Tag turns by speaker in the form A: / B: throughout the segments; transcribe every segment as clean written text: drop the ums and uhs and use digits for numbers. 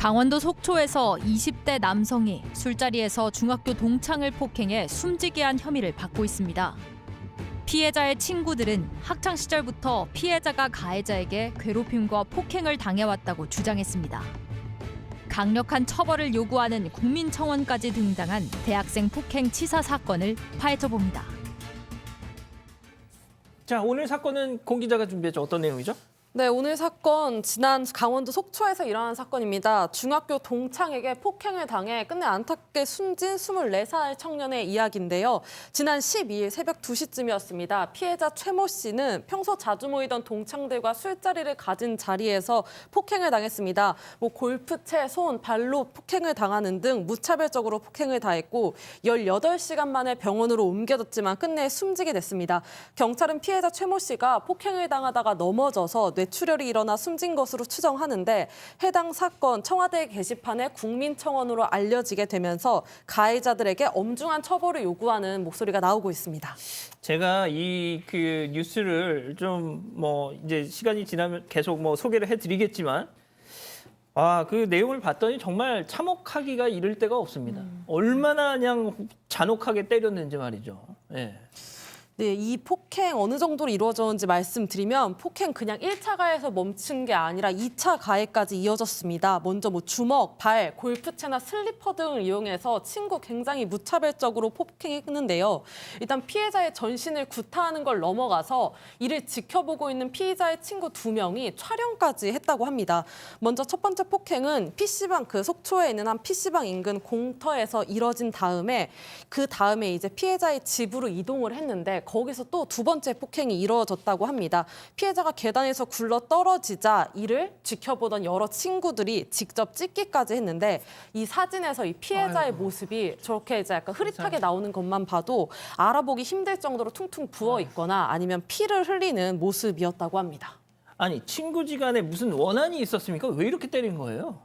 A: 강원도 속초에서 20대 남성이 술자리에서 중학교 동창을 폭행해 숨지게 한 혐의를 받고 있습니다. 피해자의 친구들은 학창 시절부터 피해자가 가해자에게 괴롭힘과 폭행을 당해왔다고 주장했습니다. 강력한 처벌을 요구하는 국민청원까지 등장한 대학생 폭행 치사 사건을 파헤쳐봅니다.
B: 자, 오늘 사건은 공 기자가 준비했죠. 어떤 내용이죠?
C: 네, 오늘 사건 지난 강원도 속초에서 일어난 사건입니다. 중학교 동창에게 폭행을 당해 끝내 안타깝게 숨진 24살 청년의 이야기인데요. 지난 12일 새벽 2시쯤이었습니다. 피해자 최모 씨는 평소 자주 모이던 동창들과 술자리를 가진 자리에서 폭행을 당했습니다. 골프채, 손, 발로 폭행을 당하는 등 무차별적으로 폭행을 당했고 18시간 만에 병원으로 옮겨졌지만 끝내 숨지게 됐습니다. 경찰은 피해자 최모 씨가 폭행을 당하다가 넘어져서 뇌출혈이 일어나 숨진 것으로 추정하는데 해당 사건 청와대 게시판에 국민청원으로 알려지게 되면서 가해자들에게 엄중한 처벌을 요구하는 목소리가 나오고 있습니다.
B: 제가 이 뉴스를 좀 이제 시간이 지나면 계속 소개를 해드리겠지만 그 내용을 봤더니 정말 참혹하기가 이를 데가 없습니다. 얼마나 그냥 잔혹하게 때렸는지 말이죠. 예.
C: 네, 이 폭행 어느 정도로 이루어졌는지 말씀드리면 폭행 그냥 1차 가해에서 멈춘 게 아니라 2차 가해까지 이어졌습니다. 먼저 주먹, 발, 골프채나 슬리퍼 등을 이용해서 친구 굉장히 무차별적으로 폭행했는데요. 일단 피해자의 전신을 구타하는 걸 넘어가서 이를 지켜보고 있는 피해자의 친구 2명이 촬영까지 했다고 합니다. 먼저 첫 번째 폭행은 PC방, 속초에 있는 한 PC방 인근 공터에서 이뤄진 다음에 그 다음에 이제 피해자의 집으로 이동을 했는데 거기서 또 두 번째 폭행이 이루어졌다고 합니다. 피해자가 계단에서 굴러 떨어지자 이를 지켜보던 여러 친구들이 직접 찍기까지 했는데 이 사진에서 이 피해자의 모습이 저렇게 이제 약간 흐릿하게 나오는 것만 봐도 알아보기 힘들 정도로 퉁퉁 부어 있거나 아니면 피를 흘리는 모습이었다고 합니다.
B: 아니, 친구지간에 무슨 원한이 있었습니까? 왜 이렇게 때린 거예요?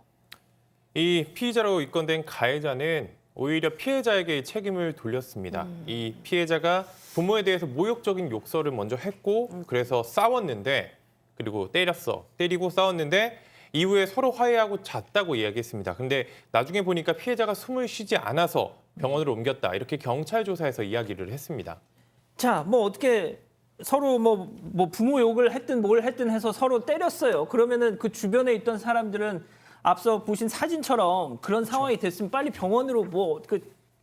D: 이 피의자로 입건된 가해자는 오히려 피해자에게 책임을 돌렸습니다. 이 피해자가 부모에 대해서 모욕적인 욕설을 먼저 했고 그래서 싸웠는데 그리고 때리고 싸웠는데 이후에 서로 화해하고 잤다고 이야기했습니다. 근데 나중에 보니까 피해자가 숨을 쉬지 않아서 병원으로 옮겼다. 이렇게 경찰 조사에서 이야기를 했습니다.
B: 자, 어떻게 서로 부모 욕을 했든 뭘 했든 해서 서로 때렸어요. 그러면은 그 주변에 있던 사람들은 앞서 보신 사진처럼 그런 상황이 됐으면 빨리 병원으로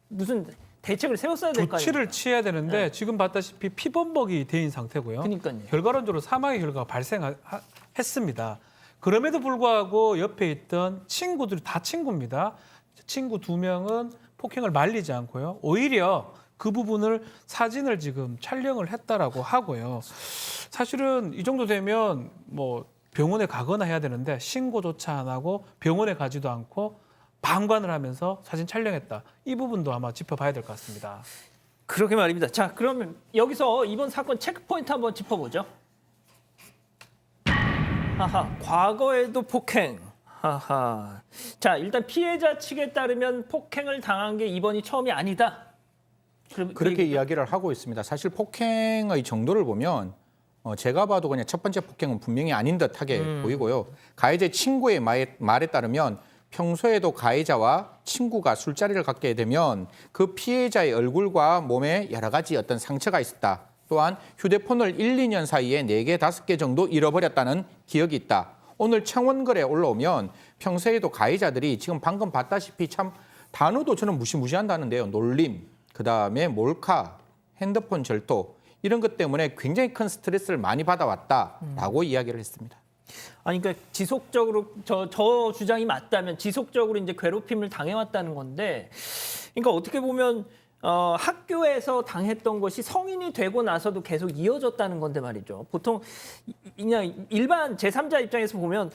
B: 무슨 대책을 세웠어야 될 거 아니에요.
E: 조치를 취해야 되는데 지금 봤다시피 피범벅이 돼인 상태고요.
B: 그러니까요.
E: 결과론적으로 사망의 결과가 발생했습니다. 그럼에도 불구하고 옆에 있던 친구들이 다 친구입니다. 친구 2명은 폭행을 말리지 않고요. 오히려 그 부분을 사진을 지금 촬영을 했다라고 하고요. 사실은 이 정도 되면 병원에 가거나 해야 되는데 신고조차 안 하고 병원에 가지도 않고 방관을 하면서 사진 촬영했다. 이 부분도 아마 짚어봐야 될 것 같습니다.
B: 그러게 말입니다. 자, 그러면 여기서 이번 사건 체크포인트 한번 짚어보죠. 과거에도 폭행. 자, 일단 피해자 측에 따르면 폭행을 당한 게 이번이 처음이 아니다.
F: 그렇게 이야기를 하고 있습니다. 사실 폭행의 정도를 보면 제가 봐도 그냥 첫 번째 폭행은 분명히 아닌 듯하게 보이고요. 가해자의 친구의 말에 따르면 평소에도 가해자와 친구가 술자리를 갖게 되면 그 피해자의 얼굴과 몸에 여러 가지 어떤 상처가 있었다. 또한 휴대폰을 1, 2년 사이에 4개, 5개 정도 잃어버렸다는 기억이 있다. 오늘 청원글에 올라오면 평소에도 가해자들이 지금 방금 봤다시피 참 단어도 저는 무시무시한다는데요. 놀림, 그다음에 몰카, 핸드폰 절도 이런 것 때문에 굉장히 큰 스트레스를 많이 받아왔다라고 이야기를 했습니다.
B: 아니, 그러니까 지속적으로 저 주장이 맞다면 지속적으로 이제 괴롭힘을 당해왔다는 건데, 그러니까 어떻게 보면 학교에서 당했던 것이 성인이 되고 나서도 계속 이어졌다는 건데 말이죠. 보통 그냥 일반 제3자 입장에서 보면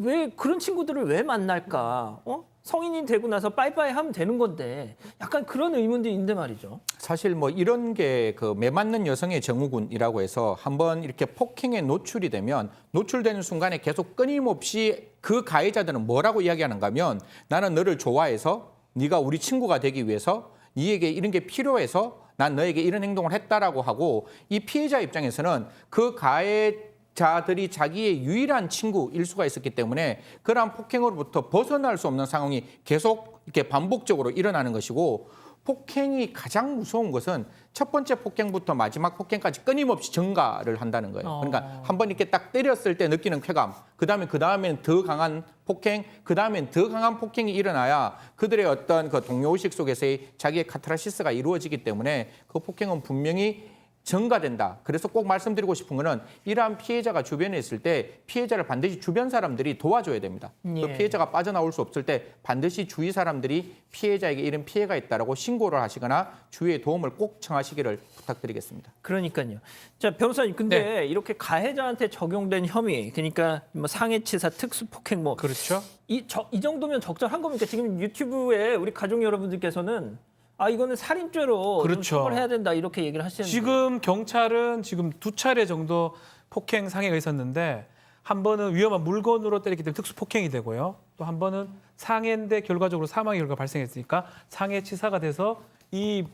B: 왜 그런 친구들을 왜 만날까? 성인이 되고 나서 빠이빠이 하면 되는 건데 약간 그런 의문도 있는데 말이죠.
F: 사실 이런 게 매맞는 여성의 정우군이라고 해서 한번 이렇게 폭행에 노출이 되면 노출되는 순간에 계속 끊임없이 그 가해자들은 뭐라고 이야기하는가 하면 나는 너를 좋아해서 네가 우리 친구가 되기 위해서 네에게 이런 게 필요해서 난 너에게 이런 행동을 했다라고 하고 이 피해자 입장에서는 그 가해 자들이 자기의 유일한 친구일 수가 있었기 때문에 그러한 폭행으로부터 벗어날 수 없는 상황이 계속 이렇게 반복적으로 일어나는 것이고 폭행이 가장 무서운 것은 첫 번째 폭행부터 마지막 폭행까지 끊임없이 증가를 한다는 거예요. 그러니까 한 번 이렇게 딱 때렸을 때 느끼는 쾌감, 그다음에는 더 강한 폭행, 그다음엔 더 강한 폭행이 일어나야 그들의 어떤 그 동료의식 속에서의 자기의 카타르시스가 이루어지기 때문에 그 폭행은 분명히 증가된다. 그래서 꼭 말씀드리고 싶은 거는 이러한 피해자가 주변에 있을 때 피해자를 반드시 주변 사람들이 도와줘야 됩니다. 그
B: 예.
F: 피해자가 빠져나올 수 없을 때 반드시 주위 사람들이 피해자에게 이런 피해가 있다라고 신고를 하시거나 주위의 도움을 꼭 청하시기를 부탁드리겠습니다.
B: 그러니까요. 자, 변호사님, 근데 이렇게 가해자한테 적용된 혐의, 그러니까 뭐 상해치사, 특수폭행 뭐
E: 그렇죠.
B: 이 정도면 적절한 겁니까? 지금 유튜브에 우리 가족 여러분들께서는 이거는 살인죄로 좀
E: 그렇죠.
B: 처벌해야 된다 이렇게 얘기를 하시는데
E: 지금 경찰은 지금 2차례 정도 폭행 상해가 있었는데 한 번은 위험한 물건으로 때렸기 때문에 특수 폭행이 되고요. 또 한 번은 상해인데 결과적으로 사망의 결과가 발생했으니까 상해치사가 돼서 이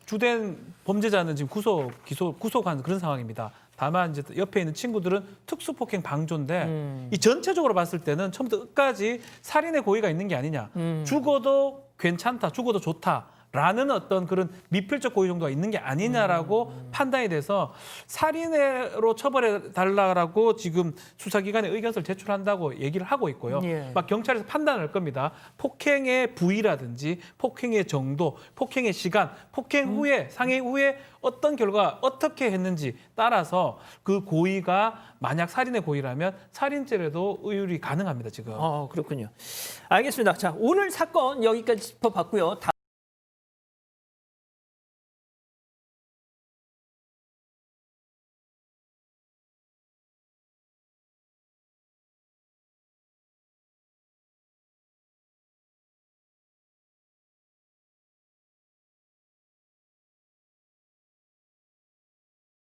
E: 주된 범죄자는 지금 구속한 그런 상황입니다. 다만 이제 옆에 있는 친구들은 특수폭행 방조인데 이 전체적으로 봤을 때는 처음부터 끝까지 살인의 고의가 있는 게 아니냐. 죽어도 괜찮다, 죽어도 좋다. 라는 어떤 그런 미필적 고의 정도가 있는 게 아니냐라고 판단이 돼서 살인으로 처벌해 달라고 지금 수사기관에 의견서를 제출한다고 얘기를 하고 있고요.
B: 예.
E: 막 경찰에서 판단할 겁니다. 폭행의 부위라든지 폭행의 정도, 폭행의 시간, 폭행 후에 상해 후에 어떤 결과 어떻게 했는지 따라서 그 고의가 만약 살인의 고의라면 살인죄로도 의율이 가능합니다. 지금.
B: 그렇군요. 알겠습니다. 자, 오늘 사건 여기까지 짚어봤고요.